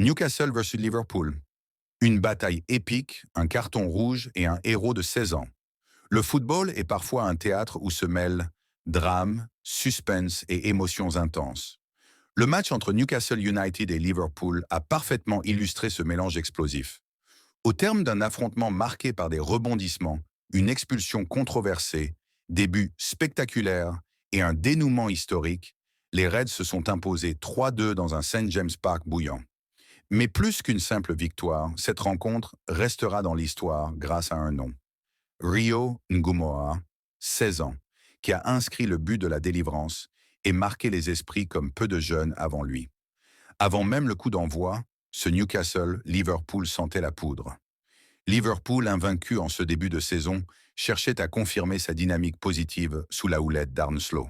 Newcastle vs Liverpool. Une bataille épique, un carton rouge et un héros de 16 ans. Le football est parfois un théâtre où se mêlent drame, suspense et émotions intenses. Le match entre Newcastle United et Liverpool a parfaitement illustré ce mélange explosif. Au terme d'un affrontement marqué par des rebondissements, une expulsion controversée, des buts spectaculaires et un dénouement historique, les Reds se sont imposés 3-2 dans un St. James Park bouillant. Mais plus qu'une simple victoire, cette rencontre restera dans l'histoire grâce à un nom. Rio Ngumoa, 16 ans, qui a inscrit le but de la délivrance et marqué les esprits comme peu de jeunes avant lui. Avant même le coup d'envoi, ce Newcastle-Liverpool sentait la poudre. Liverpool, invaincu en ce début de saison, cherchait à confirmer sa dynamique positive sous la houlette d'Arne Slot.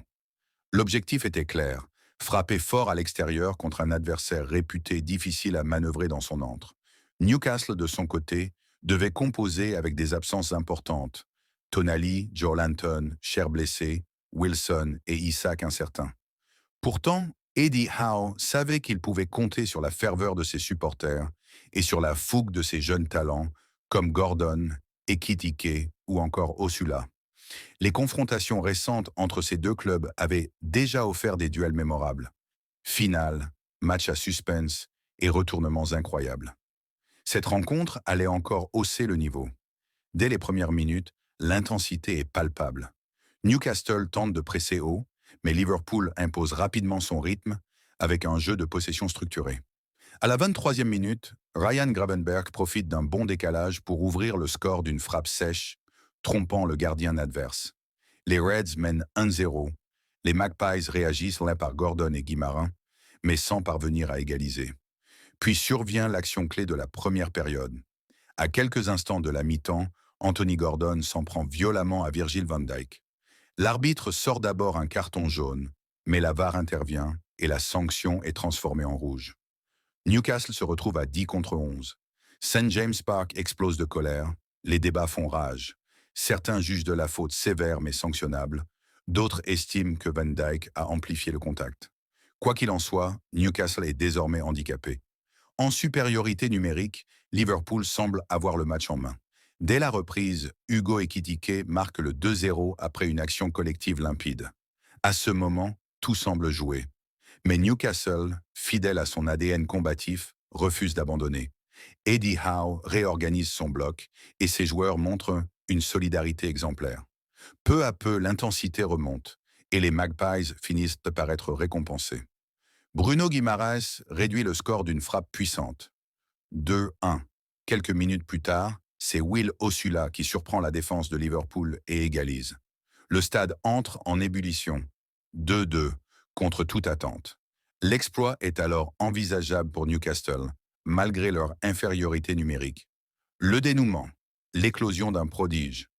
L'objectif était clair, frapper fort à l'extérieur contre un adversaire réputé difficile à manœuvrer dans son antre. Newcastle, de son côté, devait composer avec des absences importantes. Tonali, Joelinton, Cher blessé, Wilson et Isaac incertains. Pourtant, Eddie Howe savait qu'il pouvait compter sur la ferveur de ses supporters et sur la fougue de ses jeunes talents comme Gordon, Ekitike ou encore Osula. Les confrontations récentes entre ces deux clubs avaient déjà offert des duels mémorables. Finales, matchs à suspense et retournements incroyables. Cette rencontre allait encore hausser le niveau. Dès les premières minutes, l'intensité est palpable. Newcastle tente de presser haut, mais Liverpool impose rapidement son rythme avec un jeu de possession structuré. À la 23e minute, Ryan Gravenberch profite d'un bon décalage pour ouvrir le score d'une frappe sèche, trompant le gardien adverse. Les Reds mènent 1-0. Les Magpies réagissent là par Gordon et Guimarin, mais sans parvenir à égaliser. Puis survient l'action clé de la première période. À quelques instants de la mi-temps, Anthony Gordon s'en prend violemment à Virgil van Dijk. L'arbitre sort d'abord un carton jaune, mais la VAR intervient et la sanction est transformée en rouge. Newcastle se retrouve à 10 contre 11. St. James Park explose de colère, les débats font rage. Certains jugent de la faute sévère mais sanctionnable, d'autres estiment que Van Dijk a amplifié le contact. Quoi qu'il en soit, Newcastle est désormais handicapé. En supériorité numérique, Liverpool semble avoir le match en main. Dès la reprise, Hugo Ekitike marque le 2-0 après une action collective limpide. À ce moment, tout semble joué. Mais Newcastle, fidèle à son ADN combatif, refuse d'abandonner. Eddie Howe réorganise son bloc et ses joueurs montrent une solidarité exemplaire. Peu à peu, l'intensité remonte et les Magpies finissent par être récompensés. Bruno Guimaraes réduit le score d'une frappe puissante. 2-1. Quelques minutes plus tard, c'est Will Osula qui surprend la défense de Liverpool et égalise. Le stade entre en ébullition. 2-2, contre toute attente. L'exploit est alors envisageable pour Newcastle, malgré leur infériorité numérique. Le dénouement, l'éclosion d'un prodige.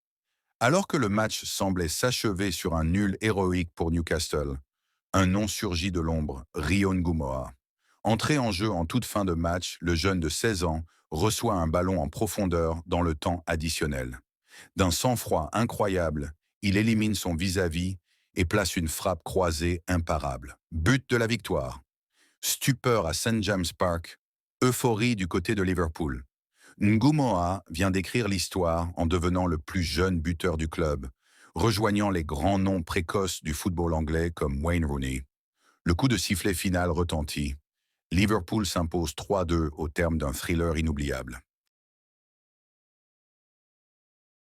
Alors que le match semblait s'achever sur un nul héroïque pour Newcastle, un nom surgit de l'ombre, Rio Ngumoa. Entré en jeu en toute fin de match, le jeune de 16 ans reçoit un ballon en profondeur dans le temps additionnel. D'un sang-froid incroyable, il élimine son vis-à-vis et place une frappe croisée imparable. But de la victoire. Stupeur à St. James Park, euphorie du côté de Liverpool. Ngumoa vient d'écrire l'histoire en devenant le plus jeune buteur du club, rejoignant les grands noms précoces du football anglais comme Wayne Rooney. Le coup de sifflet final retentit. Liverpool s'impose 3-2 au terme d'un thriller inoubliable.